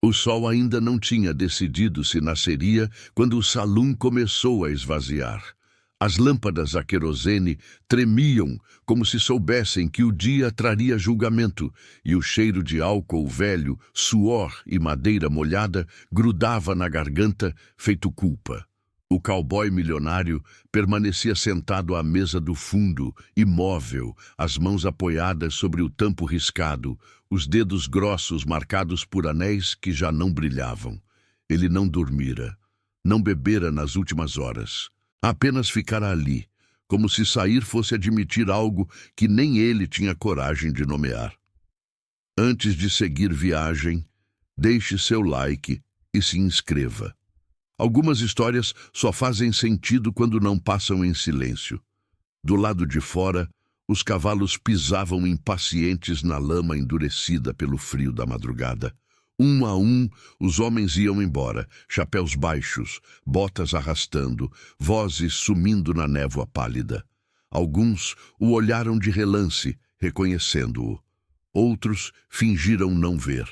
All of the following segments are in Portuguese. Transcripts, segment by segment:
O sol ainda não tinha decidido se nasceria quando o salão começou a esvaziar. As lâmpadas a querosene tremiam como se soubessem que o dia traria julgamento, e o cheiro de álcool velho, suor e madeira molhada grudava na garganta, feito culpa. O cowboy milionário permanecia sentado à mesa do fundo, imóvel, as mãos apoiadas sobre o tampo riscado, os dedos grossos marcados por anéis que já não brilhavam. Ele não dormira, não bebera nas últimas horas. Apenas ficara ali, como se sair fosse admitir algo que nem ele tinha coragem de nomear. Antes de seguir viagem, deixe seu like e se inscreva. Algumas histórias só fazem sentido quando não passam em silêncio. Do lado de fora, os cavalos pisavam impacientes na lama endurecida pelo frio da madrugada. Um a um, os homens iam embora, chapéus baixos, botas arrastando, vozes sumindo na névoa pálida. Alguns o olharam de relance, reconhecendo-o. Outros fingiram não ver.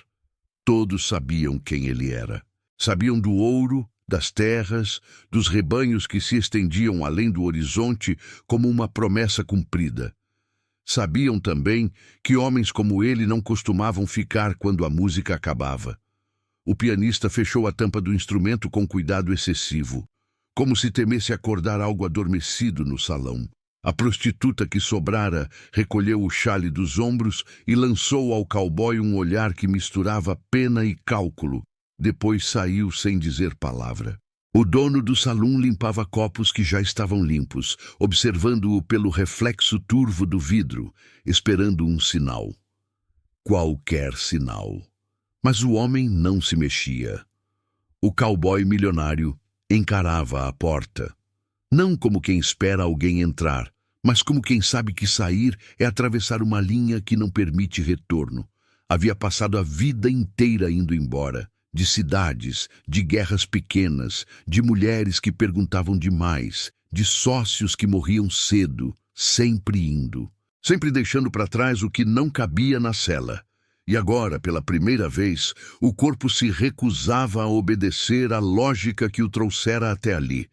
Todos sabiam quem ele era. Sabiam do ouro, das terras, dos rebanhos que se estendiam além do horizonte como uma promessa cumprida. Sabiam também que homens como ele não costumavam ficar quando a música acabava. O pianista fechou a tampa do instrumento com cuidado excessivo, como se temesse acordar algo adormecido no salão. A prostituta que sobrara recolheu o xale dos ombros e lançou ao cowboy um olhar que misturava pena e cálculo. Depois saiu sem dizer palavra. O dono do salão limpava copos que já estavam limpos, observando-o pelo reflexo turvo do vidro, esperando um sinal. Qualquer sinal. Mas o homem não se mexia. O cowboy milionário encarava a porta. Não como quem espera alguém entrar, mas como quem sabe que sair é atravessar uma linha que não permite retorno. Havia passado a vida inteira indo embora. De cidades, de guerras pequenas, de mulheres que perguntavam demais, de sócios que morriam cedo, sempre indo, sempre deixando para trás o que não cabia na cela. E agora, pela primeira vez, o corpo se recusava a obedecer à lógica que o trouxera até ali.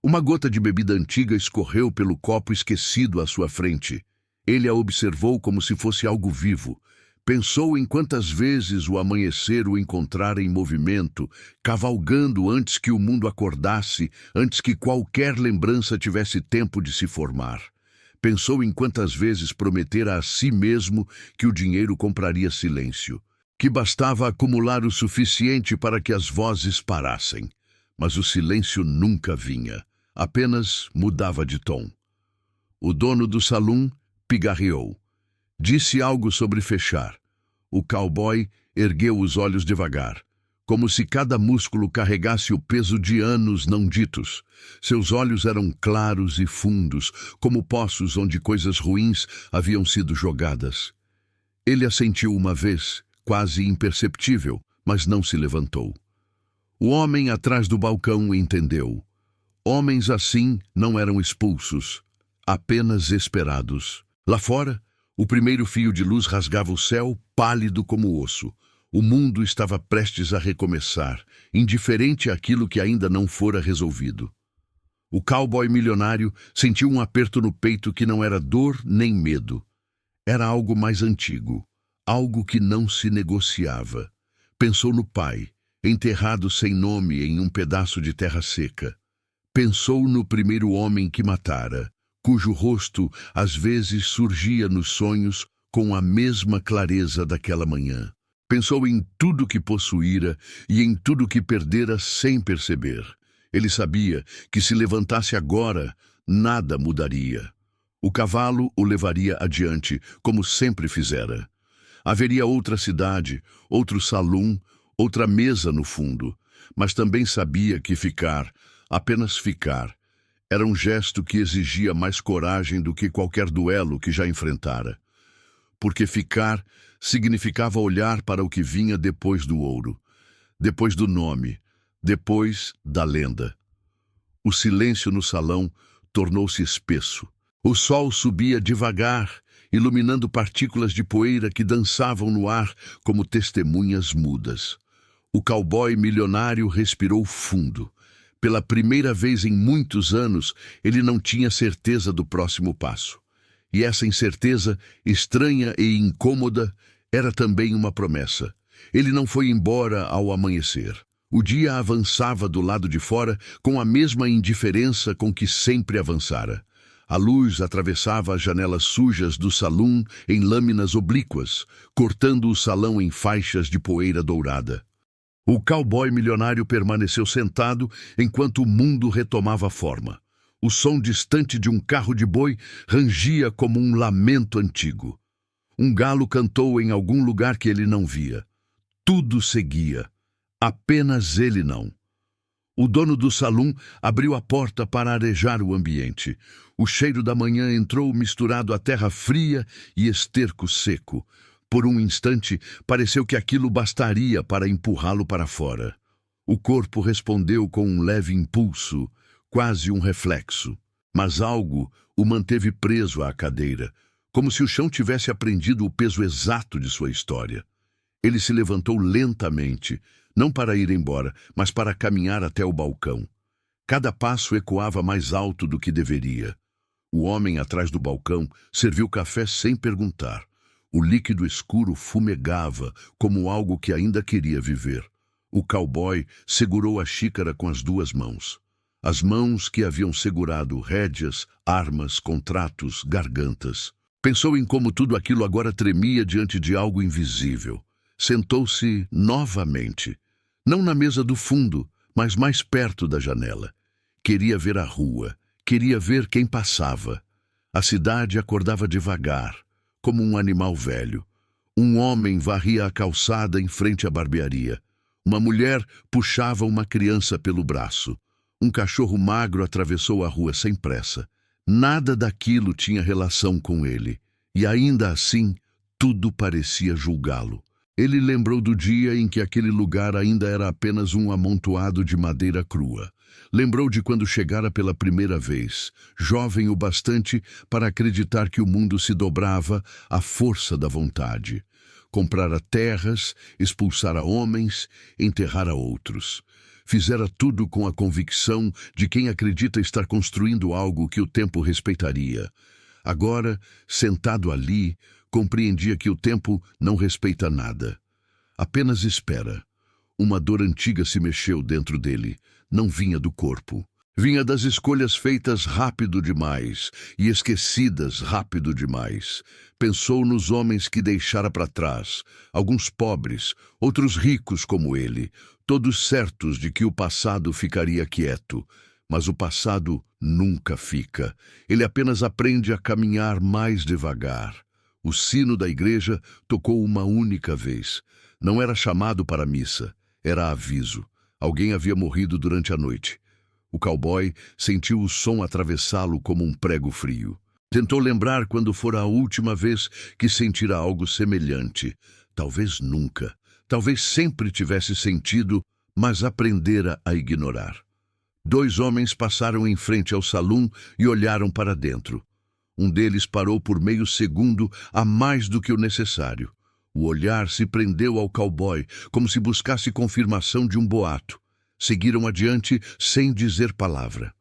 Uma gota de bebida antiga escorreu pelo copo esquecido à sua frente. Ele a observou como se fosse algo vivo. Pensou em quantas vezes o amanhecer o encontrara em movimento, cavalgando antes que o mundo acordasse, antes que qualquer lembrança tivesse tempo de se formar. Pensou em quantas vezes prometera a si mesmo que o dinheiro compraria silêncio, que bastava acumular o suficiente para que as vozes parassem. Mas o silêncio nunca vinha, apenas mudava de tom. O dono do salão pigarreou. Disse algo sobre fechar. O cowboy ergueu os olhos devagar, como se cada músculo carregasse o peso de anos não ditos. Seus olhos eram claros e fundos, como poços onde coisas ruins haviam sido jogadas. Ele assentiu uma vez, quase imperceptível, mas não se levantou. O homem atrás do balcão entendeu. Homens assim não eram expulsos, apenas esperados. Lá fora, o primeiro fio de luz rasgava o céu, pálido como osso. O mundo estava prestes a recomeçar, indiferente àquilo que ainda não fora resolvido. O cowboy milionário sentiu um aperto no peito que não era dor nem medo. Era algo mais antigo, algo que não se negociava. Pensou no pai, enterrado sem nome em um pedaço de terra seca. Pensou no primeiro homem que matara, cujo rosto às vezes surgia nos sonhos com a mesma clareza daquela manhã. Pensou em tudo que possuíra e em tudo que perdera sem perceber. Ele sabia que se levantasse agora, nada mudaria. O cavalo o levaria adiante, como sempre fizera. Haveria outra cidade, outro salão, outra mesa no fundo, mas também sabia que ficar, apenas ficar, era um gesto que exigia mais coragem do que qualquer duelo que já enfrentara. Porque ficar significava olhar para o que vinha depois do ouro, depois do nome, depois da lenda. O silêncio no salão tornou-se espesso. O sol subia devagar, iluminando partículas de poeira que dançavam no ar como testemunhas mudas. O cowboy milionário respirou fundo. Pela primeira vez em muitos anos, ele não tinha certeza do próximo passo. E essa incerteza, estranha e incômoda, era também uma promessa. Ele não foi embora ao amanhecer. O dia avançava do lado de fora com a mesma indiferença com que sempre avançara. A luz atravessava as janelas sujas do salão em lâminas oblíquas, cortando o salão em faixas de poeira dourada. O cowboy milionário permaneceu sentado enquanto o mundo retomava forma. O som distante de um carro de boi rangia como um lamento antigo. Um galo cantou em algum lugar que ele não via. Tudo seguia. Apenas ele não. O dono do salão abriu a porta para arejar o ambiente. O cheiro da manhã entrou misturado à terra fria e esterco seco. Por um instante, pareceu que aquilo bastaria para empurrá-lo para fora. O corpo respondeu com um leve impulso, quase um reflexo. Mas algo o manteve preso à cadeira, como se o chão tivesse aprendido o peso exato de sua história. Ele se levantou lentamente, não para ir embora, mas para caminhar até o balcão. Cada passo ecoava mais alto do que deveria. O homem atrás do balcão serviu café sem perguntar. O líquido escuro fumegava como algo que ainda queria viver. O cowboy segurou a xícara com as duas mãos. As mãos que haviam segurado rédeas, armas, contratos, gargantas. Pensou em como tudo aquilo agora tremia diante de algo invisível. Sentou-se novamente. Não na mesa do fundo, mas mais perto da janela. Queria ver a rua. Queria ver quem passava. A cidade acordava devagar, como um animal velho. Um homem varria a calçada em frente à barbearia. Uma mulher puxava uma criança pelo braço. Um cachorro magro atravessou a rua sem pressa. Nada daquilo tinha relação com ele. E ainda assim, tudo parecia julgá-lo. Ele lembrou do dia em que aquele lugar ainda era apenas um amontoado de madeira crua. Lembrou de quando chegara pela primeira vez, jovem o bastante para acreditar que o mundo se dobrava à força da vontade. Comprara terras, expulsara homens, enterrara outros. Fizera tudo com a convicção de quem acredita estar construindo algo que o tempo respeitaria. Agora, sentado ali, compreendia que o tempo não respeita nada. Apenas espera. Uma dor antiga se mexeu dentro dele. Não vinha do corpo. Vinha das escolhas feitas rápido demais e esquecidas rápido demais. Pensou nos homens que deixara para trás, alguns pobres, outros ricos como ele, todos certos de que o passado ficaria quieto. Mas o passado nunca fica. Ele apenas aprende a caminhar mais devagar. O sino da igreja tocou uma única vez. Não era chamado para a missa, era aviso. Alguém havia morrido durante a noite. O cowboy sentiu o som atravessá-lo como um prego frio. Tentou lembrar quando fora a última vez que sentira algo semelhante. Talvez nunca. Talvez sempre tivesse sentido, mas aprendera a ignorar. 2 homens passaram em frente ao salão e olharam para dentro. Um deles parou por meio segundo a mais do que o necessário. O olhar se prendeu ao cowboy, como se buscasse confirmação de um boato. Seguiram adiante sem dizer palavra.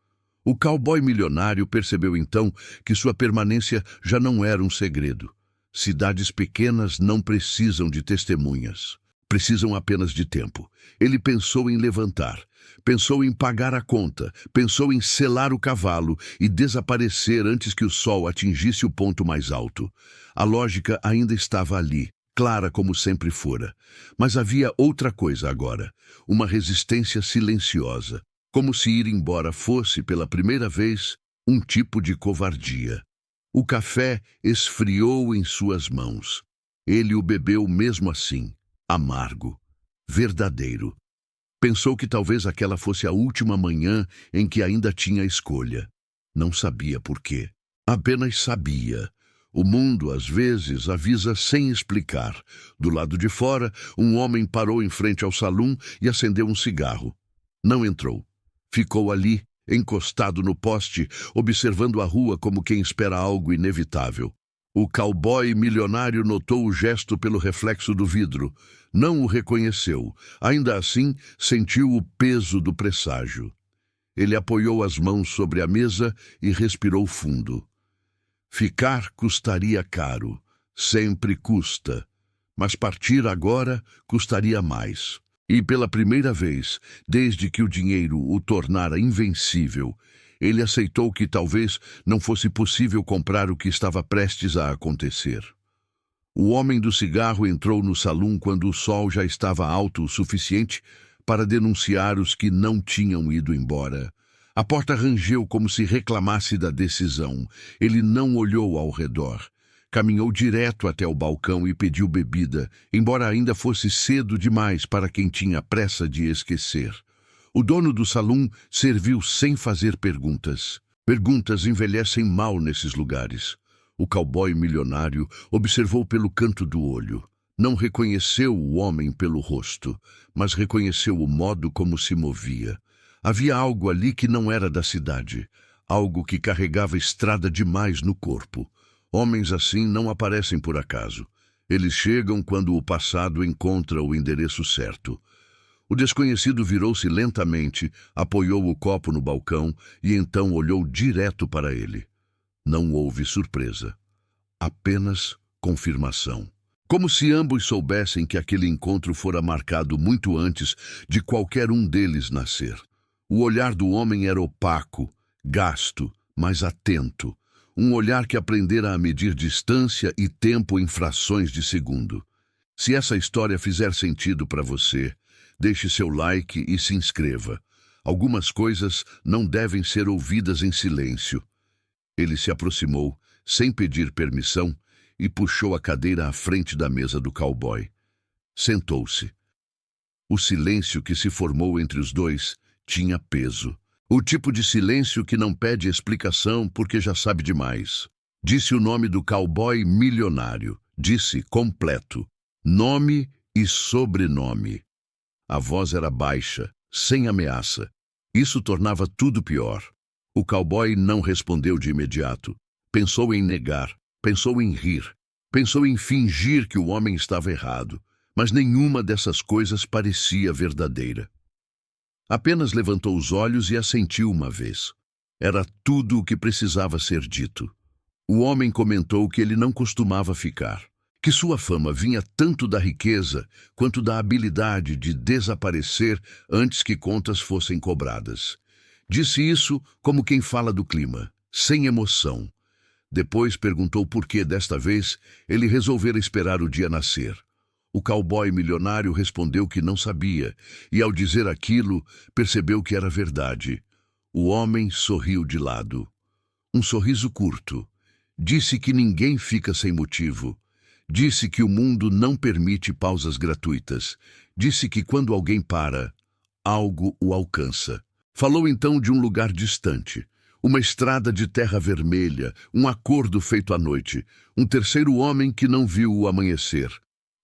O cowboy milionário percebeu então que sua permanência já não era um segredo. Cidades pequenas não precisam de testemunhas. Precisam apenas de tempo. Ele pensou em levantar. Pensou em pagar a conta. Pensou em selar o cavalo e desaparecer antes que o sol atingisse o ponto mais alto. A lógica ainda estava ali, clara como sempre fora. Mas havia outra coisa agora, uma resistência silenciosa, como se ir embora fosse, pela primeira vez, um tipo de covardia. O café esfriou em suas mãos. Ele o bebeu mesmo assim, amargo, verdadeiro. Pensou que talvez aquela fosse a última manhã em que ainda tinha escolha. Não sabia por quê. Apenas sabia. O mundo, às vezes, avisa sem explicar. Do lado de fora, um homem parou em frente ao salão e acendeu um cigarro. Não entrou. Ficou ali, encostado no poste, observando a rua como quem espera algo inevitável. O cowboy milionário notou o gesto pelo reflexo do vidro. Não o reconheceu. Ainda assim, sentiu o peso do presságio. Ele apoiou as mãos sobre a mesa e respirou fundo. Ficar custaria caro. Sempre custa. Mas partir agora custaria mais. E pela primeira vez, desde que o dinheiro o tornara invencível, ele aceitou que talvez não fosse possível comprar o que estava prestes a acontecer. O homem do cigarro entrou no salão quando o sol já estava alto o suficiente para denunciar os que não tinham ido embora. A porta rangeu como se reclamasse da decisão. Ele não olhou ao redor. Caminhou direto até o balcão e pediu bebida, embora ainda fosse cedo demais para quem tinha pressa de esquecer. O dono do salão serviu sem fazer perguntas. Perguntas envelhecem mal nesses lugares. O cowboy milionário observou pelo canto do olho. Não reconheceu o homem pelo rosto, mas reconheceu o modo como se movia. Havia algo ali que não era da cidade, algo que carregava estrada demais no corpo. Homens assim não aparecem por acaso. Eles chegam quando o passado encontra o endereço certo. O desconhecido virou-se lentamente, apoiou o copo no balcão e então olhou direto para ele. Não houve surpresa. Apenas confirmação. Como se ambos soubessem que aquele encontro fora marcado muito antes de qualquer um deles nascer. O olhar do homem era opaco, gasto, mas atento. Um olhar que aprendera a medir distância e tempo em frações de segundo. Se essa história fizer sentido para você, deixe seu like e se inscreva. Algumas coisas não devem ser ouvidas em silêncio. Ele se aproximou, sem pedir permissão, e puxou a cadeira à frente da mesa do cowboy. Sentou-se. O silêncio que se formou entre os dois tinha peso. O tipo de silêncio que não pede explicação porque já sabe demais. Disse o nome do cowboy milionário. Disse completo. Nome e sobrenome. A voz era baixa, sem ameaça. Isso tornava tudo pior. O cowboy não respondeu de imediato. Pensou em negar, pensou em rir, pensou em fingir que o homem estava errado, mas nenhuma dessas coisas parecia verdadeira. Apenas levantou os olhos e assentiu uma vez. Era tudo o que precisava ser dito. O homem comentou que ele não costumava ficar, que sua fama vinha tanto da riqueza quanto da habilidade de desaparecer antes que contas fossem cobradas. Disse isso como quem fala do clima, sem emoção. Depois perguntou por que, desta vez, ele resolvera esperar o dia nascer. O cowboy milionário respondeu que não sabia, e ao dizer aquilo, percebeu que era verdade. O homem sorriu de lado. Um sorriso curto. Disse que ninguém fica sem motivo. Disse que o mundo não permite pausas gratuitas. Disse que quando alguém para, algo o alcança. Falou então de um lugar distante. Uma estrada de terra vermelha, um acordo feito à noite, um terceiro homem que não viu o amanhecer.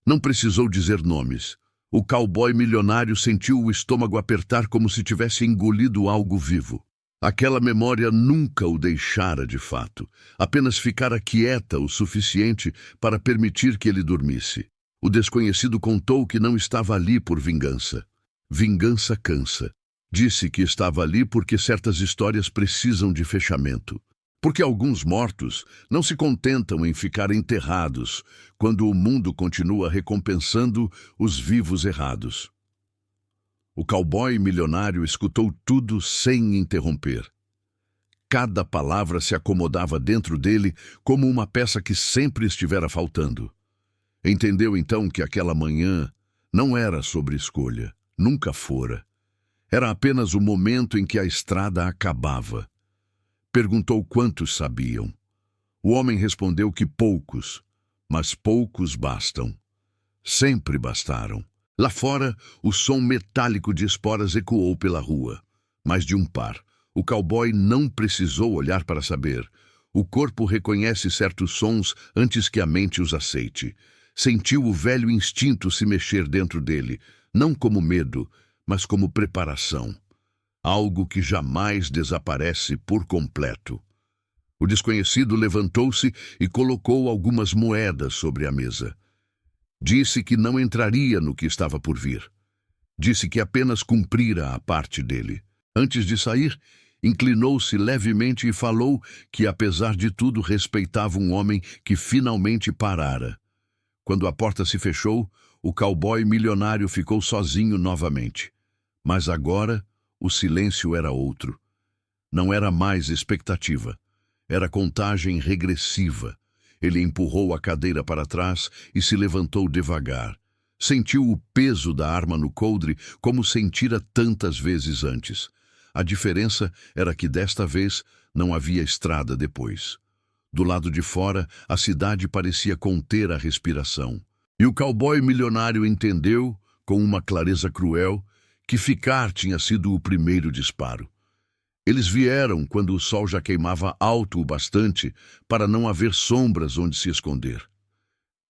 Não precisou dizer nomes. O cowboy milionário sentiu o estômago apertar como se tivesse engolido algo vivo. Aquela memória nunca o deixara de fato, apenas ficara quieta o suficiente para permitir que ele dormisse. O desconhecido contou que não estava ali por vingança. Vingança cansa. Disse que estava ali porque certas histórias precisam de fechamento. Porque alguns mortos não se contentam em ficar enterrados quando o mundo continua recompensando os vivos errados. O cowboy milionário escutou tudo sem interromper. Cada palavra se acomodava dentro dele como uma peça que sempre estivera faltando. Entendeu então que aquela manhã não era sobre escolha, nunca fora. Era apenas o momento em que a estrada acabava. Perguntou quantos sabiam. O homem respondeu que poucos, mas poucos bastam. Sempre bastaram. Lá fora, o som metálico de esporas ecoou pela rua. Mais de um par. O cowboy não precisou olhar para saber. O corpo reconhece certos sons antes que a mente os aceite. Sentiu o velho instinto se mexer dentro dele, não como medo, mas como preparação. Algo que jamais desaparece por completo. O desconhecido levantou-se e colocou algumas moedas sobre a mesa. Disse que não entraria no que estava por vir. Disse que apenas cumprira a parte dele. Antes de sair, inclinou-se levemente e falou que, apesar de tudo, respeitava um homem que finalmente parara. Quando a porta se fechou, o cowboy milionário ficou sozinho novamente. Mas agora, o silêncio era outro. Não era mais expectativa. Era contagem regressiva. Ele empurrou a cadeira para trás e se levantou devagar. Sentiu o peso da arma no coldre como sentira tantas vezes antes. A diferença era que desta vez não havia estrada depois. Do lado de fora, a cidade parecia conter a respiração. E o cowboy milionário entendeu, com uma clareza cruel, que ficar tinha sido o primeiro disparo. Eles vieram quando o sol já queimava alto o bastante para não haver sombras onde se esconder.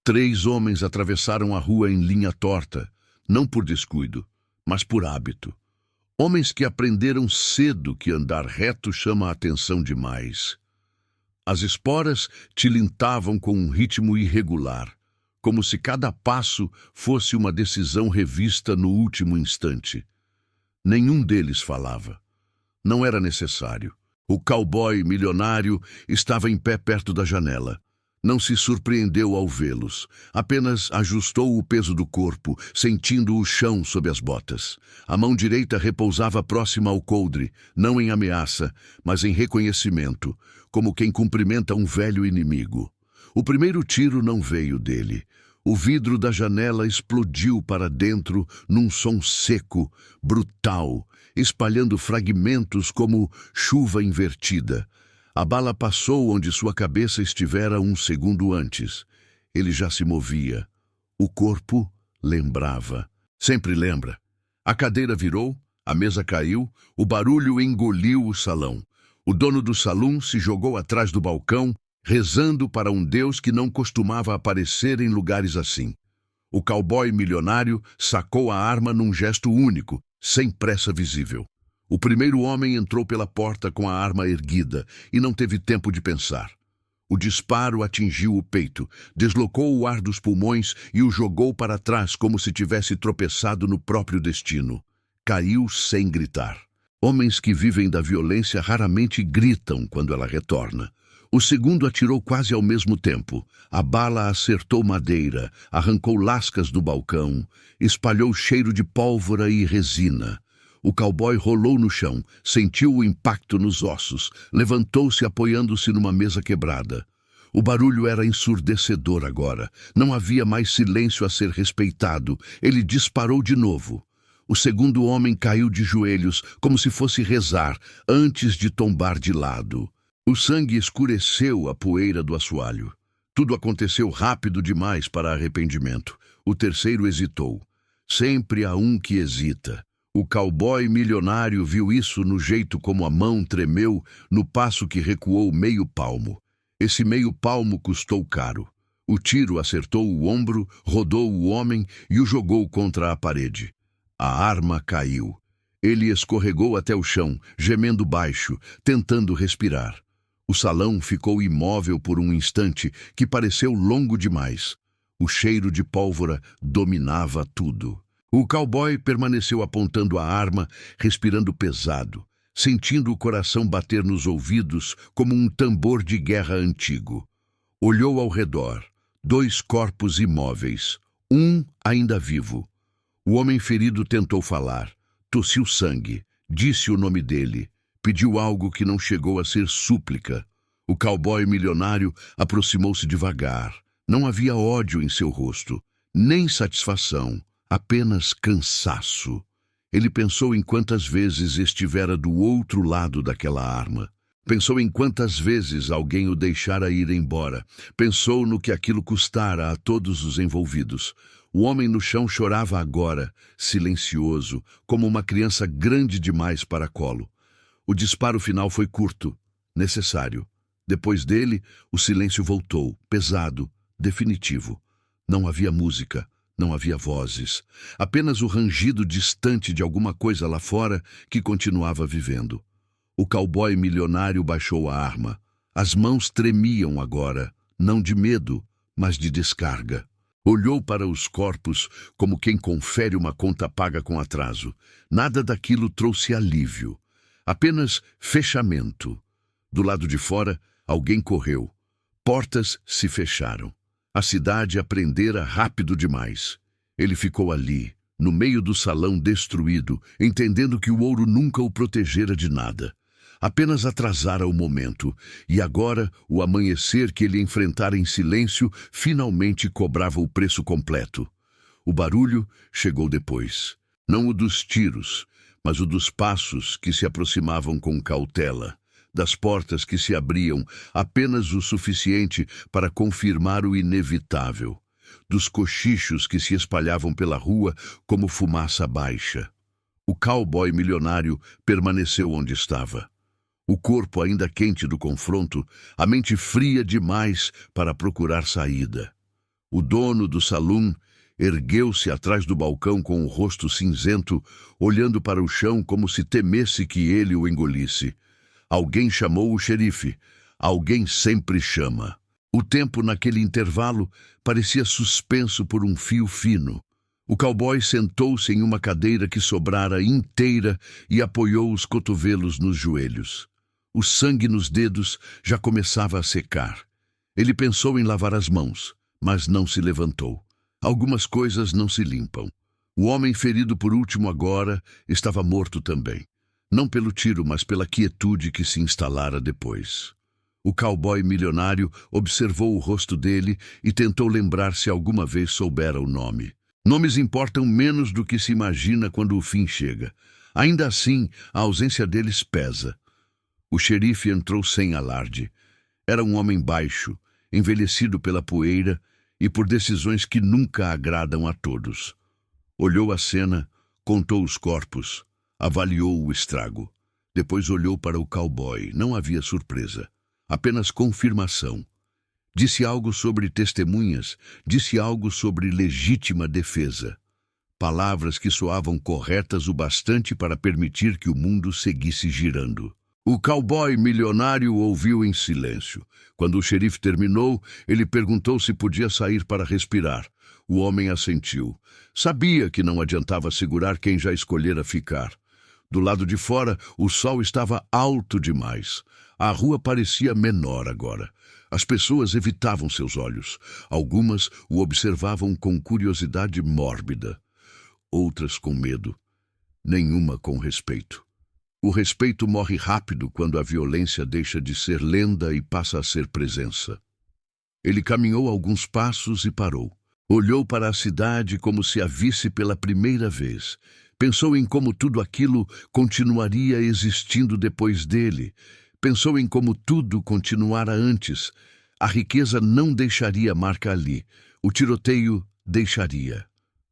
3 homens atravessaram a rua em linha torta, não por descuido, mas por hábito. Homens que aprenderam cedo que andar reto chama a atenção demais. As esporas tilintavam com um ritmo irregular, como se cada passo fosse uma decisão revista no último instante. Nenhum deles falava. Não era necessário. O cowboy milionário estava em pé perto da janela. Não se surpreendeu ao vê-los. Apenas ajustou o peso do corpo, sentindo o chão sob as botas. A mão direita repousava próxima ao coldre, não em ameaça, mas em reconhecimento, como quem cumprimenta um velho inimigo. O primeiro tiro não veio dele. O vidro da janela explodiu para dentro num som seco, brutal, espalhando fragmentos como chuva invertida. A bala passou onde sua cabeça estivera um segundo antes. Ele já se movia. O corpo lembrava. Sempre lembra. A cadeira virou, a mesa caiu, o barulho engoliu o salão. O dono do salão se jogou atrás do balcão, rezando para um Deus que não costumava aparecer em lugares assim. O cowboy milionário sacou a arma num gesto único, sem pressa visível. O primeiro homem entrou pela porta com a arma erguida e não teve tempo de pensar. O disparo atingiu o peito, deslocou o ar dos pulmões e o jogou para trás como se tivesse tropeçado no próprio destino. Caiu sem gritar. Homens que vivem da violência raramente gritam quando ela retorna. O segundo atirou quase ao mesmo tempo. A bala acertou madeira, arrancou lascas do balcão, espalhou cheiro de pólvora e resina. O cowboy rolou no chão, sentiu o impacto nos ossos, levantou-se apoiando-se numa mesa quebrada. O barulho era ensurdecedor agora. Não havia mais silêncio a ser respeitado. Ele disparou de novo. O segundo homem caiu de joelhos, como se fosse rezar, antes de tombar de lado. O sangue escureceu a poeira do assoalho. Tudo aconteceu rápido demais para arrependimento. O terceiro hesitou. Sempre há um que hesita. O cowboy milionário viu isso no jeito como a mão tremeu, no passo que recuou meio palmo. Esse meio palmo custou caro. O tiro acertou o ombro, rodou o homem e o jogou contra a parede. A arma caiu. Ele escorregou até o chão, gemendo baixo, tentando respirar. O salão ficou imóvel por um instante que pareceu longo demais. O cheiro de pólvora dominava tudo. O cowboy permaneceu apontando a arma, respirando pesado, sentindo o coração bater nos ouvidos como um tambor de guerra antigo. Olhou ao redor. 2 corpos imóveis, um ainda vivo. O homem ferido tentou falar, tossiu sangue, disse o nome dele, pediu algo que não chegou a ser súplica. O cowboy milionário aproximou-se devagar. Não havia ódio em seu rosto, nem satisfação. Apenas cansaço. Ele pensou em quantas vezes estivera do outro lado daquela arma. Pensou em quantas vezes alguém o deixara ir embora. Pensou no que aquilo custara a todos os envolvidos. O homem no chão chorava agora, silencioso, como uma criança grande demais para colo. O disparo final foi curto, necessário. Depois dele, o silêncio voltou, pesado, definitivo. Não havia música. Não havia vozes, apenas o rangido distante de alguma coisa lá fora que continuava vivendo. O cowboy milionário baixou a arma. As mãos tremiam agora, não de medo, mas de descarga. Olhou para os corpos como quem confere uma conta paga com atraso. Nada daquilo trouxe alívio, apenas fechamento. Do lado de fora, alguém correu. Portas se fecharam. A cidade aprendera rápido demais. Ele ficou ali, no meio do salão destruído, entendendo que o ouro nunca o protegera de nada. Apenas atrasara o momento, e agora o amanhecer que ele enfrentara em silêncio finalmente cobrava o preço completo. O barulho chegou depois. Não o dos tiros, mas o dos passos que se aproximavam com cautela, das portas que se abriam apenas o suficiente para confirmar o inevitável, dos cochichos que se espalhavam pela rua como fumaça baixa. O cowboy milionário permaneceu onde estava. O corpo ainda quente do confronto, a mente fria demais para procurar saída. O dono do salão ergueu-se atrás do balcão com o rosto cinzento, olhando para o chão como se temesse que ele o engolisse. Alguém chamou o xerife. Alguém sempre chama. O tempo naquele intervalo parecia suspenso por um fio fino. O cowboy sentou-se em uma cadeira que sobrara inteira e apoiou os cotovelos nos joelhos. O sangue nos dedos já começava a secar. Ele pensou em lavar as mãos, mas não se levantou. Algumas coisas não se limpam. O homem ferido por último agora estava morto também. Não pelo tiro, mas pela quietude que se instalara depois. O cowboy milionário observou o rosto dele e tentou lembrar se alguma vez soubera o nome. Nomes importam menos do que se imagina quando o fim chega. Ainda assim, a ausência deles pesa. O xerife entrou sem alarde. Era um homem baixo, envelhecido pela poeira e por decisões que nunca agradam a todos. Olhou a cena, contou os corpos, avaliou o estrago. Depois olhou para o cowboy. Não havia surpresa, apenas confirmação. Disse algo sobre testemunhas, disse algo sobre legítima defesa. Palavras que soavam corretas o bastante para permitir que o mundo seguisse girando. O cowboy milionário ouviu em silêncio. Quando o xerife terminou, ele perguntou se podia sair para respirar. O homem assentiu. Sabia que não adiantava segurar quem já escolhera ficar. Do lado de fora, o sol estava alto demais. A rua parecia menor agora. As pessoas evitavam seus olhos. Algumas o observavam com curiosidade mórbida. Outras com medo. Nenhuma com respeito. O respeito morre rápido quando a violência deixa de ser lenda e passa a ser presença. Ele caminhou alguns passos e parou. Olhou para a cidade como se a visse pela primeira vez. Pensou em como tudo aquilo continuaria existindo depois dele. Pensou em como tudo continuara antes. A riqueza não deixaria marca ali. O tiroteio deixaria.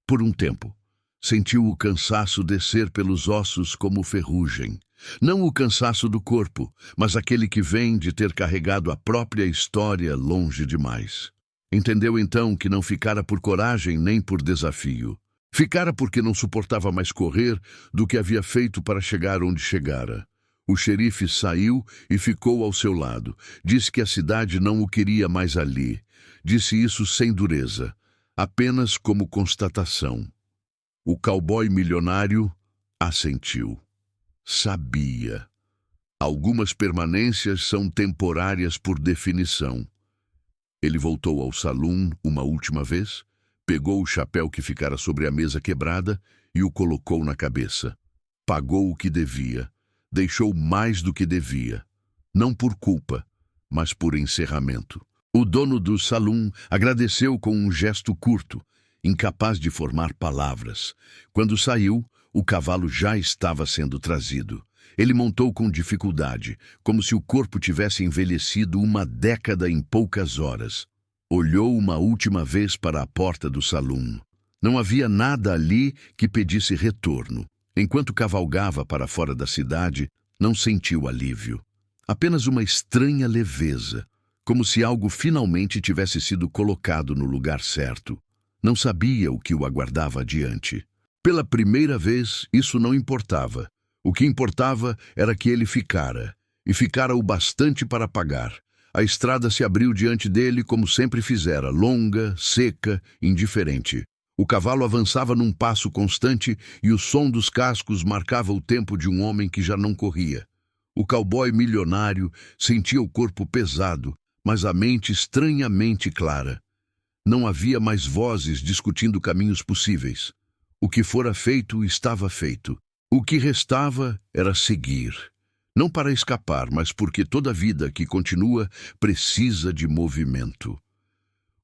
Por um tempo. Sentiu o cansaço descer pelos ossos como ferrugem. Não o cansaço do corpo, mas aquele que vem de ter carregado a própria história longe demais. Entendeu então que não ficara por coragem nem por desafio. Ficara porque não suportava mais correr do que havia feito para chegar onde chegara. O xerife saiu e ficou ao seu lado. Disse que a cidade não o queria mais ali. Disse isso sem dureza, apenas como constatação. O cowboy milionário assentiu. Sabia. Algumas permanências são temporárias por definição. Ele voltou ao salão uma última vez, pegou o chapéu que ficara sobre a mesa quebrada e o colocou na cabeça. Pagou o que devia. Deixou mais do que devia. Não por culpa, mas por encerramento. O dono do salão agradeceu com um gesto curto, incapaz de formar palavras. Quando saiu, o cavalo já estava sendo trazido. Ele montou com dificuldade, como se o corpo tivesse envelhecido uma década em poucas horas. Olhou uma última vez para a porta do salão. Não havia nada ali que pedisse retorno. Enquanto cavalgava para fora da cidade, não sentiu alívio. Apenas uma estranha leveza, como se algo finalmente tivesse sido colocado no lugar certo. Não sabia o que o aguardava adiante. Pela primeira vez, isso não importava. O que importava era que ele ficara, e ficara o bastante para pagar. A estrada se abriu diante dele como sempre fizera, longa, seca, indiferente. O cavalo avançava num passo constante e o som dos cascos marcava o tempo de um homem que já não corria. O cowboy milionário sentia o corpo pesado, mas a mente estranhamente clara. Não havia mais vozes discutindo caminhos possíveis. O que fora feito estava feito. O que restava era seguir. Não para escapar, mas porque toda vida que continua precisa de movimento.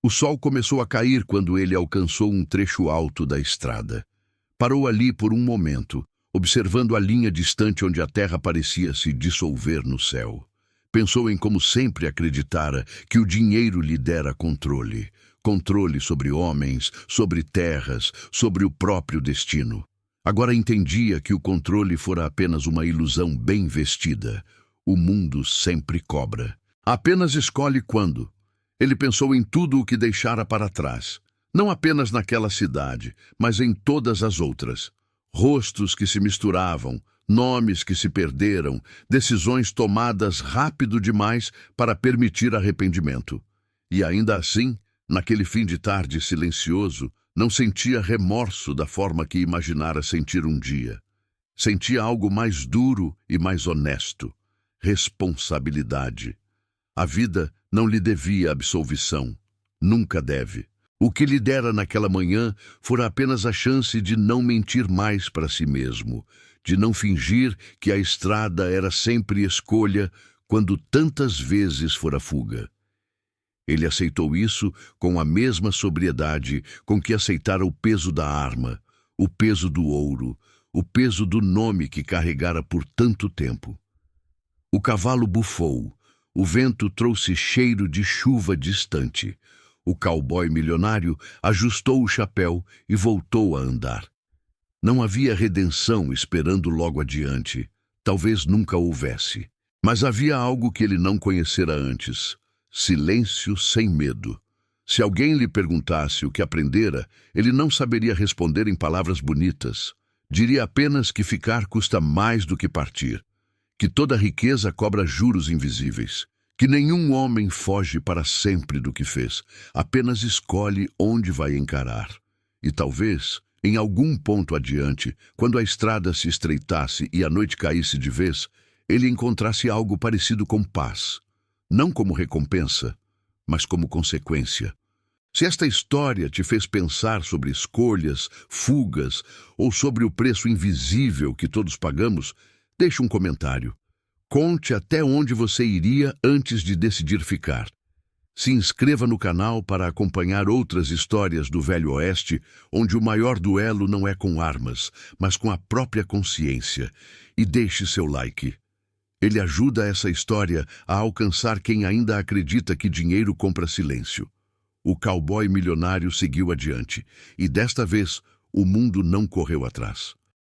O sol começou a cair quando ele alcançou um trecho alto da estrada. Parou ali por um momento, observando a linha distante onde a terra parecia se dissolver no céu. Pensou em como sempre acreditara que o dinheiro lhe dera controle. Controle sobre homens, sobre terras, sobre o próprio destino. Agora entendia que o controle fora apenas uma ilusão bem vestida. O mundo sempre cobra. Apenas escolhe quando. Ele pensou em tudo o que deixara para trás. Não apenas naquela cidade, mas em todas as outras. Rostos que se misturavam, nomes que se perderam, decisões tomadas rápido demais para permitir arrependimento. E ainda assim, naquele fim de tarde silencioso, não sentia remorso da forma que imaginara sentir um dia. Sentia algo mais duro e mais honesto. Responsabilidade. A vida não lhe devia absolvição. Nunca deve. O que lhe dera naquela manhã fora apenas a chance de não mentir mais para si mesmo, de não fingir que a estrada era sempre escolha quando tantas vezes fora fuga. Ele aceitou isso com a mesma sobriedade com que aceitara o peso da arma, o peso do ouro, o peso do nome que carregara por tanto tempo. O cavalo bufou, o vento trouxe cheiro de chuva distante. O cowboy milionário ajustou o chapéu e voltou a andar. Não havia redenção esperando logo adiante, talvez nunca houvesse. Mas havia algo que ele não conhecera antes. Silêncio sem medo. Se alguém lhe perguntasse o que aprendera, ele não saberia responder em palavras bonitas. Diria apenas que ficar custa mais do que partir, que toda riqueza cobra juros invisíveis, que nenhum homem foge para sempre do que fez, apenas escolhe onde vai encarar. E talvez, em algum ponto adiante, quando a estrada se estreitasse e a noite caísse de vez, ele encontrasse algo parecido com paz. Não como recompensa, mas como consequência. Se esta história te fez pensar sobre escolhas, fugas ou sobre o preço invisível que todos pagamos, deixe um comentário. Conte até onde você iria antes de decidir ficar. Se inscreva no canal para acompanhar outras histórias do Velho Oeste, onde o maior duelo não é com armas, mas com a própria consciência. E deixe seu like. Ele ajuda essa história a alcançar quem ainda acredita que dinheiro compra silêncio. O cowboy milionário seguiu adiante, e desta vez o mundo não correu atrás.